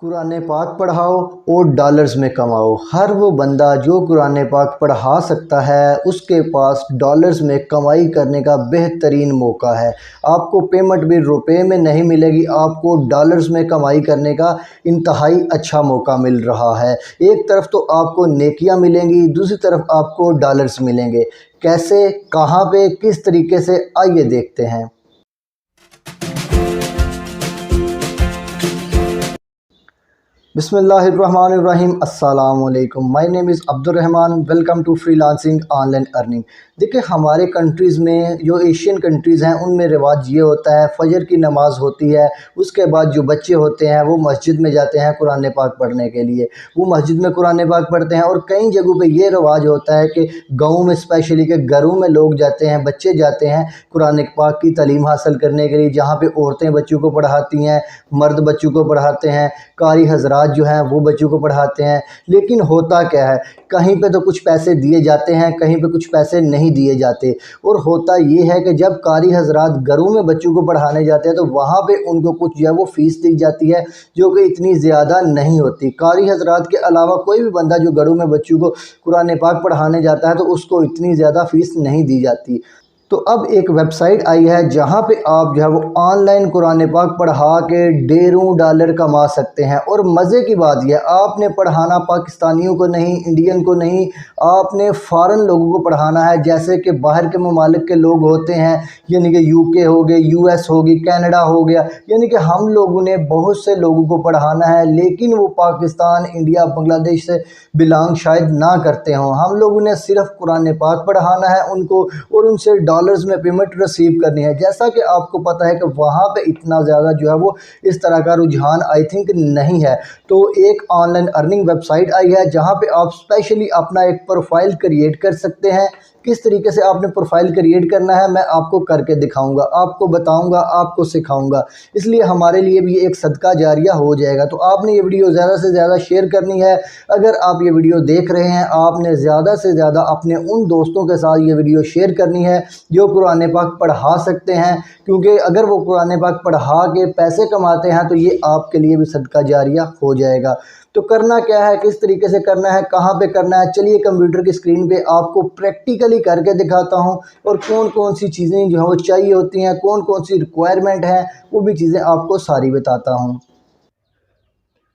कुरान पाक पढ़ाओ और डॉलर्स में कमाओ। हर वो बंदा जो कुरान पाक पढ़ा सकता है उसके पास डॉलर्स में कमाई करने का बेहतरीन मौका है। आपको पेमेंट भी रुपए में नहीं मिलेगी, आपको डॉलर्स में कमाई करने का इंतहाई अच्छा मौका मिल रहा है। एक तरफ तो आपको नेकियां मिलेंगी, दूसरी तरफ आपको डॉलर्स मिलेंगे। कैसे, कहाँ पे, किस तरीके से, आइए देखते हैं। बिस्मिल्लाहिर्रहमानिर्रहीम। अस्सलाम वालेकुम। My name is Abdul Rahman. Welcome to freelancing online earning. देखिए, हमारे कंट्रीज़ में जो एशियन कंट्रीज़ हैं उनमें रिवाज ये होता है, फजर की नमाज़ होती है, उसके बाद जो बच्चे होते हैं वो मस्जिद में जाते हैं कुरान पाक पढ़ने के लिए। वो मस्जिद में कुरान पाक पढ़ते हैं और कई जगहों पे ये रिवाज होता है कि गाँव में स्पेशली के घरों में लोग जाते हैं, बच्चे जाते हैं कुरान पाक की तालीम हासिल करने के लिए, जहाँ पे औरतें बच्चों को पढ़ाती हैं, मर्द बच्चों को पढ़ाते हैं, कारी हजरात जो हैं वो बच्चों को पढ़ाते हैं। लेकिन होता क्या है, कहीं पे तो कुछ पैसे दिए जाते हैं, कहीं पे कुछ पैसे नहीं दिए जाते। और होता ये है कि जब कारी हजरात घरों में बच्चों को पढ़ाने जाते हैं तो वहाँ पे उनको कुछ जो है वो फ़ीस दी जाती है, जो कि इतनी ज़्यादा नहीं होती। कारी हजरात के अलावा कोई भी बंदा जो घरों में बच्चों को कुरान पाक पढ़ाने जाता है तो उसको इतनी ज़्यादा फ़ीस नहीं दी जाती। तो अब एक वेबसाइट आई है जहाँ पे आप जो है वो ऑनलाइन कुरान पाक पढ़ा के ढेरों डॉलर कमा सकते हैं। और मज़े की बात यह, आपने पढ़ाना पाकिस्तानियों को नहीं, इंडियन को नहीं, आपने फ़ॉरेन लोगों को पढ़ाना है। जैसे कि बाहर के ममालिक के लोग होते हैं, यानी कि यूके हो गए, यूएस होगी, कनाडा हो गया, यानी कि हम लोगों ने बहुत से लोगों को पढ़ाना है, लेकिन वो पाकिस्तान, इंडिया, बांग्लादेश से बिलोंग शायद ना करते हों। हम लोगों ने सिर्फ कुरान पाक पढ़ाना है उनको और उनसे डॉलर्स में पेमेंट रिसीव करनी है। जैसा कि आपको पता है कि वहाँ पे इतना ज़्यादा जो है वो इस तरह का रुझान आई थिंक नहीं है। तो एक ऑनलाइन अर्निंग वेबसाइट आई है जहाँ पे आप स्पेशली अपना एक प्रोफाइल क्रिएट कर सकते हैं। किस तरीके से आपने प्रोफाइल क्रिएट करना है मैं आपको करके दिखाऊंगा, आपको बताऊंगा, आपको सिखाऊंगा। इसलिए हमारे लिए भी एक सदका जारिया हो जाएगा। तो आपने ये वीडियो ज़्यादा से ज़्यादा शेयर करनी है। अगर आप ये वीडियो देख रहे हैं, आपने ज़्यादा से ज़्यादा अपने उन दोस्तों के साथ ये वीडियो शेयर करनी है जो कुरान पाक पढ़ा सकते हैं, क्योंकि अगर वो कुरान पाक पढ़ा के पैसे कमाते हैं तो ये आपके लिए भी सदका जारिया हो जाएगा। तो करना क्या है, किस तरीके से करना है, कहाँ पे करना है, चलिए कंप्यूटर की स्क्रीन पे आपको प्रैक्टिकली करके दिखाता हूँ। और कौन कौन सी चीज़ें जो है वो चाहिए होती हैं, कौन कौन सी रिक्वायरमेंट है, वो भी चीज़ें आपको सारी बताता हूँ।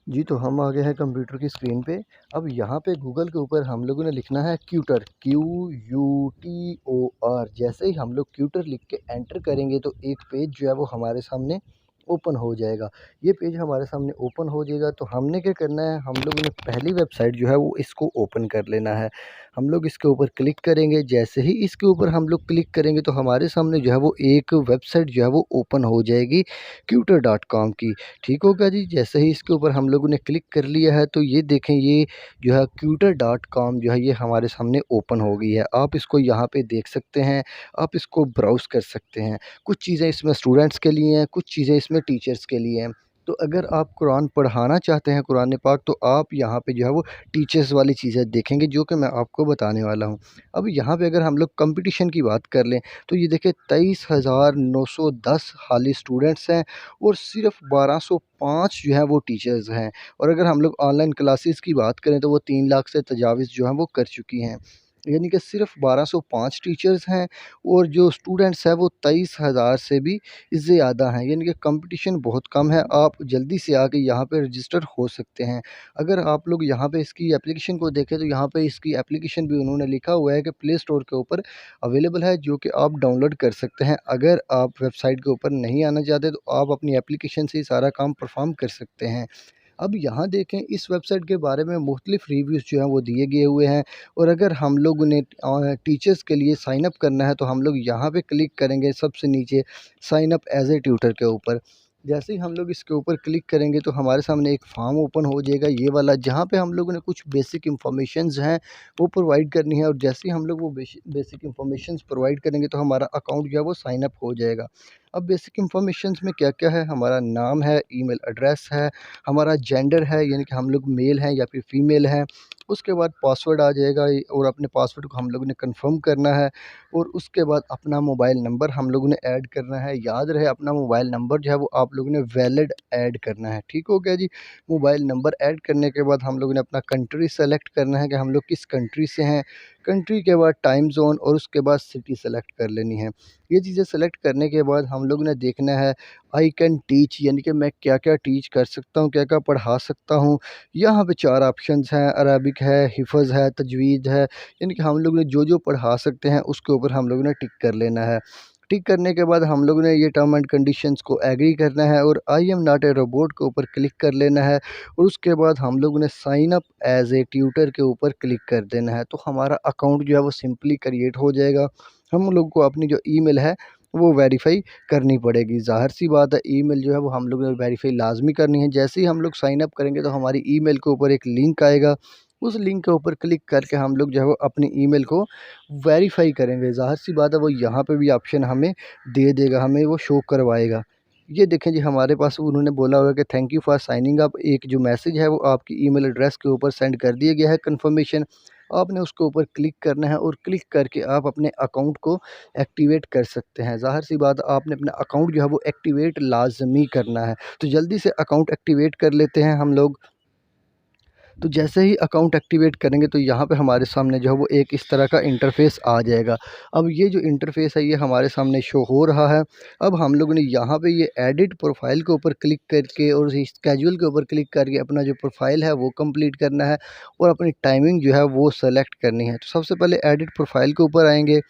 जी, तो हम आ गए हैं कंप्यूटर की स्क्रीन पे। अब यहाँ पे गूगल के ऊपर हम लोगों ने लिखना है क्यूटर, QUTOR। जैसे ही हम लोग क्यूटर लिख के एंटर करेंगे तो एक पेज जो है वो हमारे सामने ओपन हो जाएगा। ये पेज हमारे सामने ओपन हो जाएगा तो हमने क्या करना है, हम लोगों ने पहली वेबसाइट जो है वो इसको ओपन कर लेना है। हम लोग इसके ऊपर क्लिक करेंगे। जैसे ही इसके ऊपर हम लोग क्लिक करेंगे तो हमारे सामने जो है वो एक वेबसाइट जो है वो ओपन हो जाएगी Quter.com की। ठीक होगा जी। जैसे ही इसके ऊपर हम लोगों ने क्लिक कर लिया है तो ये देखें, ये जो है Quter.com जो है ये हमारे सामने ओपन हो गई है। आप इसको यहाँ पे देख सकते हैं, आप इसको ब्राउज़ कर सकते हैं। कुछ चीज़ें इसमें स्टूडेंट्स के लिए हैं, कुछ चीज़ें इसमें टीचर्स के लिए हैं। तो अगर आप कुरान पढ़ाना चाहते हैं कुरान पाक तो आप यहाँ पे जो है वो टीचर्स वाली चीज़ें देखेंगे जो कि मैं आपको बताने वाला हूँ। अब यहाँ पे अगर हम लोग कंपटीशन की बात कर लें तो ये देखिए 23,910 हाली स्टूडेंट्स हैं और सिर्फ 1205 जो हैं वो टीचर्स हैं। और अगर हम लोग ऑनलाइन क्लासेस की बात करें तो वो 3 लाख से तजाविज़ जो हैं वो कर चुकी हैं। यानी कि सिर्फ 1205 टीचर्स हैं और जो स्टूडेंट्स हैं वो 23,000 से भी ज़्यादा हैं। यानी कि कंपटीशन बहुत कम है। आप जल्दी से आके यहाँ पे रजिस्टर हो सकते हैं। अगर आप लोग यहाँ पे इसकी एप्लीकेशन को देखें तो यहाँ पे इसकी एप्लीकेशन भी उन्होंने लिखा हुआ है कि प्ले स्टोर के ऊपर अवेलेबल है, जो कि आप डाउनलोड कर सकते हैं। अगर आप वेबसाइट के ऊपर नहीं आना चाहते तो आप अपनी एप्लीकेशन से ही सारा काम परफॉर्म कर सकते हैं। अब यहाँ देखें, इस वेबसाइट के बारे में मुख्तलिफ रिव्यूज़ जो हैं वो दिए गए हुए हैं। और अगर हम लोगों ने टीचर्स के लिए साइन अप करना है तो हम लोग यहाँ पे क्लिक करेंगे सबसे नीचे sign up as a tutor के ऊपर। जैसे ही हम लोग इसके ऊपर क्लिक करेंगे तो हमारे सामने एक फॉर्म ओपन हो जाएगा, ये वाला, जहाँ पे हम लोगों ने कुछ बेसिक इंफॉर्मेशंस हैं वो प्रोवाइड करनी है। और जैसे ही हम लोग वो बेसिक इंफॉर्मेशंस प्रोवाइड करेंगे तो हमारा अकाउंट जो है वो साइन अप हो जाएगा। अब बेसिक इंफॉर्मेशंस में क्या क्या है, हमारा नाम है, ईमेल एड्रेस है, हमारा जेंडर है यानी कि हम लोग मेल हैं या फिर फीमेल हैं, उसके बाद पासवर्ड आ जाएगा और अपने पासवर्ड को हम लोगों ने कंफर्म करना है और उसके बाद अपना मोबाइल नंबर हम लोगों ने ऐड करना है। याद रहे अपना मोबाइल नंबर जो है वो आप लोगों ने वैलिड ऐड करना है। ठीक हो गया जी। मोबाइल नंबर ऐड करने के बाद हम लोगों ने अपना कंट्री सेलेक्ट करना है कि हम लोग किस कंट्री से हैं। कंट्री के बाद टाइम ज़ोन और उसके बाद सिटी सेलेक्ट कर लेनी है। ये चीज़ें सेलेक्ट करने के बाद हम लोगों ने देखना है आई कैन टीच, यानी कि मैं क्या क्या टीच कर सकता हूँ, क्या क्या पढ़ा सकता हूँ। यहाँ पे 4 ऑप्शंस हैं, अरबिक है, हिफ़्ज़ है, तजवीज़ है, यानी कि हम लोग ने जो पढ़ा सकते हैं उसके ऊपर हम लोगों ने टिक कर लेना है। टिक करने के बाद हम लोगों ने ये टर्म एंड कंडीशंस को एग्री करना है और I am not a robot के ऊपर क्लिक कर लेना है और उसके बाद हम लोगों ने sign up as a tutor के ऊपर क्लिक कर देना है। तो हमारा अकाउंट जो है वो सिंपली क्रिएट हो जाएगा। हम लोग को अपनी जो ईमेल है वो वेरीफ़ाई करनी पड़ेगी। ज़ाहिर-सी बात है ईमेल जो है वो हम लोगों ने वेरीफ़ाई लाज़मी करनी है। जैसे ही हम लोग साइन अप करेंगे तो हमारी ईमेल के ऊपर एक लिंक आएगा। उस लिंक के ऊपर क्लिक करके हम लोग जो है वो अपनी ईमेल को वेरीफ़ाई करेंगे। ज़ाहिर-सी बात है वो यहाँ पे भी ऑप्शन हमें दे देगा, हमें वो शो करवाएगा। ये देखें जी, हमारे पास उन्होंने बोला हुआ है कि thank you for signing up. एक जो मैसेज है वो आपकी ईमेल एड्रेस के ऊपर सेंड कर दिया गया है कन्फर्मेशन। आपने उसके ऊपर क्लिक करना है और क्लिक करके आप अपने अकाउंट को एक्टिवेट कर सकते हैं। ज़ाहिर-सी बात है आपने अपना अकाउंट जो है वो एक्टिवेट लाज़मी करना है। तो जल्दी से अकाउंट एक्टिवेट कर लेते हैं हम लोग। तो जैसे ही अकाउंट एक्टिवेट करेंगे तो यहाँ पे हमारे सामने जो है वो एक इस तरह का इंटरफ़ेस आ जाएगा। अब ये जो इंटरफ़ेस है ये हमारे सामने शो हो रहा है। अब हम लोगों ने यहाँ पे ये एडिट प्रोफ़ाइल के ऊपर क्लिक करके और इस कैजुअल के ऊपर क्लिक करके अपना जो प्रोफ़ाइल है वो कंप्लीट करना है और अपनी टाइमिंग जो है वो सेलेक्ट करनी है। तो सबसे पहले एडिट प्रोफ़ाइल के ऊपर आएँगे।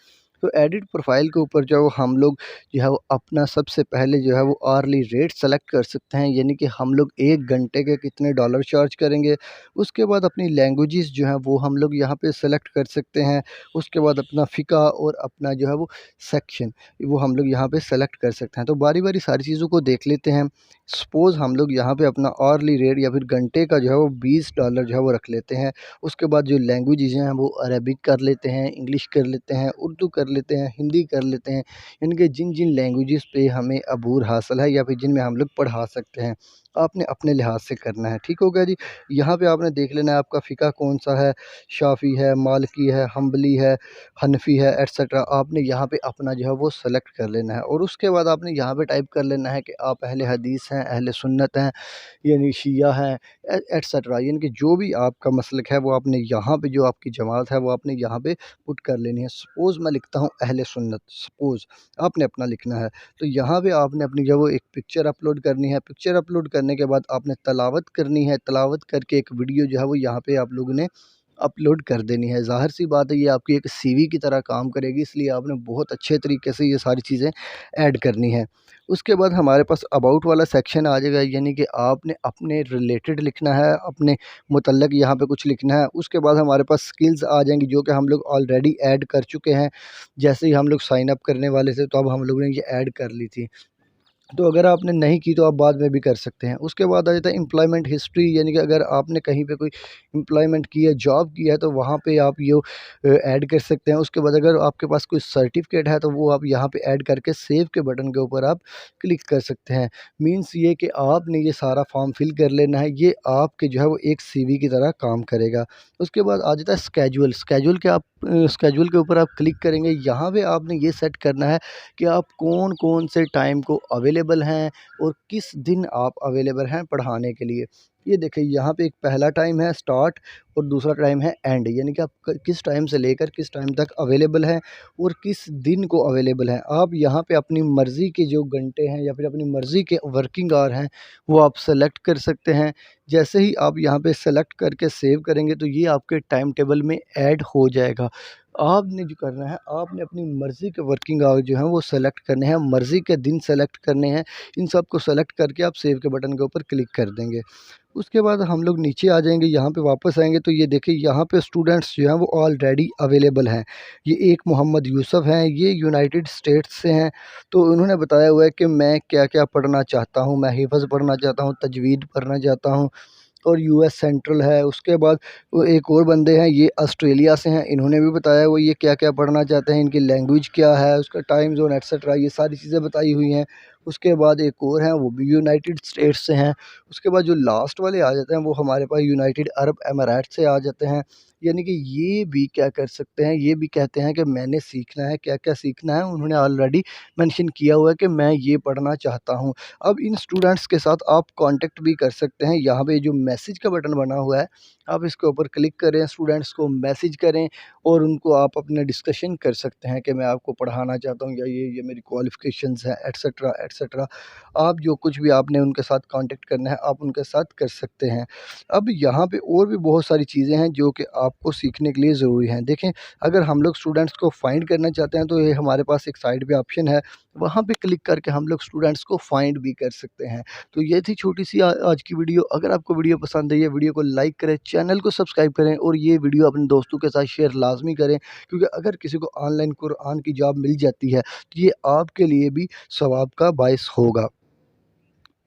तो एडिट प्रोफ़ाइल के ऊपर जो हम लोग जो है वो अपना सबसे पहले जो है वो आवर्ली रेट सेलेक्ट कर सकते हैं, यानी कि हम लोग 1 घंटे के कितने डॉलर चार्ज करेंगे। उसके बाद अपनी लैंग्वेजेस जो हैं वो हम लोग यहाँ पे सेलेक्ट कर सकते हैं। उसके बाद अपना फ़िका और अपना जो है वो सेक्शन वो हम लोग यहाँ पे सेलेक्ट कर सकते हैं। तो बारी-बारी सारी चीज़ों को देख लेते हैं। सपोज़ हम लोग यहाँ पे अपना आवर्ली रेट या फिर घंटे का जो है वो $20 जो है वो रख लेते हैं। उसके बाद जो लैंग्वेजेस हैं वो अरबिक कर लेते हैं, इंग्लिश कर लेते हैं, उर्दू कर लेते हैं, हिंदी कर लेते हैं। इनके जिन-जिन लैंग्वेजेस पे हमें अबूर हासिल है या फिर जिनमें हम लोग पढ़ा सकते हैं, आपने अपने लिहाज से करना है। ठीक हो गया जी। यहाँ पे आपने देख लेना है आपका फ़िका कौन-सा है, शाफ़ी है, मालिकी है, हम्बली है, हनफ़ी है एटसेट्रा। आपने यहाँ पे अपना जो है वो सेलेक्ट कर लेना है और उसके बाद आपने यहाँ पे टाइप कर लेना है कि आप अहले हदीस हैं, अहले सुन्नत हैं, यानी शिया हैं एटसेट्रा, यानी कि जो भी आपका मसलक है वो आपने यहाँ पे, जो आपकी जमात है वो आपने यहाँ पे पुट कर लेनी है। सपोज़ मैं लिखता हूँ अहले सुन्नत, सपोज़ आपने अपना लिखना है। तो यहाँ पे आपने अपनी जो वो एक पिक्चर अपलोड करनी है। पिक्चर अपलोड करने के बाद आपने तलावत करनी है। तलावत करके एक वीडियो जो है वो यहाँ पे आप लोगों ने अपलोड कर देनी है। ज़ाहिर-सी बात है ये आपकी एक सीवी की तरह काम करेगी, इसलिए आपने बहुत अच्छे तरीके से ये सारी चीज़ें ऐड करनी है। उसके बाद हमारे पास अबाउट वाला सेक्शन आ जाएगा, यानी कि आपने अपने रिलेटेड लिखना है, अपने मुतल्लिक़ यहाँ पे कुछ लिखना है। उसके बाद हमारे पास स्किल्स आ जाएँगी जो कि हम लोग ऑलरेडी ऐड कर चुके हैं। जैसे ही हम लोग साइन अप करने वाले थे तो अब हम लोगों ने ये ऐड कर ली थी। तो अगर आपने नहीं की तो आप बाद में भी कर सकते हैं। उसके बाद आ जाता है एम्प्लॉयमेंट हिस्ट्री, यानी कि अगर आपने कहीं पे कोई एम्प्लॉयमेंट की है, जॉब की है, तो वहाँ पे आप ये ऐड कर सकते हैं। उसके बाद अगर आपके पास कोई सर्टिफ़िकेट है तो वो आप यहाँ पे ऐड करके सेव के बटन के ऊपर आप क्लिक कर सकते हैं। मीन्स ये कि आपने ये सारा फॉर्म फिल कर लेना है, ये आपके जो है वो एक सीवी की तरह काम करेगा। उसके बाद आ जाता है स्केड्यूल। स्केड्यूल के ऊपर आप क्लिक करेंगे। यहाँ पे आपने ये सेट करना है कि आप कौन-कौन से टाइम को अवेलेबल हैं और किस दिन आप अवेलेबल हैं पढ़ाने के लिए। ये देखिए यहाँ पे एक पहला टाइम है स्टार्ट और दूसरा टाइम है एंड, यानी कि आप क किस टाइम से लेकर किस टाइम तक अवेलेबल हैं और किस दिन को अवेलेबल हैं। आप यहाँ पे अपनी मर्ज़ी के जो घंटे हैं या फिर अपनी मर्ज़ी के वर्किंग आवर हैं, वो आप सेलेक्ट कर सकते हैं। जैसे ही आप यहाँ पे सेलेक्ट करके सेव करेंगे तो ये आपके टाइम टेबल में ऐड हो जाएगा। आपने जो करना है, आपने अपनी मर्ज़ी के वर्किंग आवर जो हैं वो सेलेक्ट करने हैं, मर्ज़ी के दिन सेलेक्ट करने हैं। इन सब को सेलेक्ट करके आप सेव के बटन के ऊपर क्लिक कर देंगे। उसके बाद हम लोग नीचे आ जाएँगे, यहाँ पे वापस आएँगे तो ये देखिए यहाँ पे स्टूडेंट्स जो हैं वो ऑलरेडी अवेलेबल हैं। ये एक मोहम्मद यूसुफ़ हैं, ये यूनाइटेड स्टेट्स से हैं। तो उन्होंने बताया हुआ है कि मैं क्या-क्या पढ़ना चाहता हूँ, मैं हिफ़्ज़ पढ़ना चाहता हूँ, तजवीद पढ़ना चाहता हूँ और यूएस सेंट्रल है। उसके बाद वो एक और बंदे हैं, ये ऑस्ट्रेलिया से हैं, इन्होंने भी बताया वो ये क्या-क्या पढ़ना चाहते हैं, इनकी लैंग्वेज क्या है, उसका टाइम ज़ोन एटसेट्रा, ये सारी चीज़ें बताई हुई हैं। उसके बाद एक और हैं वो भी यूनाइटेड स्टेट्स से हैं। उसके बाद जो लास्ट वाले आ जाते हैं वो हमारे पास यूनाइटेड अरब अमीरात से आ जाते हैं। यानी कि ये भी क्या कर सकते हैं, ये भी कहते हैं कि मैंने सीखना है, क्या-क्या सीखना है उन्होंने ऑलरेडी मेंशन किया हुआ है कि मैं ये पढ़ना चाहता हूँ। अब इन स्टूडेंट्स के साथ आप कॉन्टैक्ट भी कर सकते हैं। यहाँ पे जो मैसेज का बटन बना हुआ है, आप इसके ऊपर क्लिक करें, स्टूडेंट्स को मैसेज करें और उनको आप अपने डिस्कशन कर सकते हैं कि मैं आपको पढ़ाना चाहता हूँ या ये मेरी क्वालिफ़िकेशंस हैं एटसेट्रा, एटसेट्रा। आप जो कुछ भी आपने उनके साथ कॉन्टैक्ट करना है, आप उनके साथ कर सकते हैं। अब यहाँ पे और भी बहुत सारी चीज़ें हैं जो कि आपको सीखने के लिए ज़रूरी हैं। देखें, अगर हम लोग स्टूडेंट्स को फाइंड करना चाहते हैं तो ये हमारे पास एक साइड पे ऑप्शन है, वहाँ पे क्लिक करके हम लोग स्टूडेंट्स को फाइंड भी कर सकते हैं। तो ये थी छोटी-सी आज की वीडियो। अगर आपको वीडियो पसंद आई है, वीडियो को लाइक करें, चैनल को सब्सक्राइब करें और ये वीडियो अपने दोस्तों के साथ शेयर लाज़मी करें, क्योंकि अगर किसी को ऑनलाइन कुरान की जॉब मिल जाती है, तो ये आपके लिए भी सवाब का बायस होगा।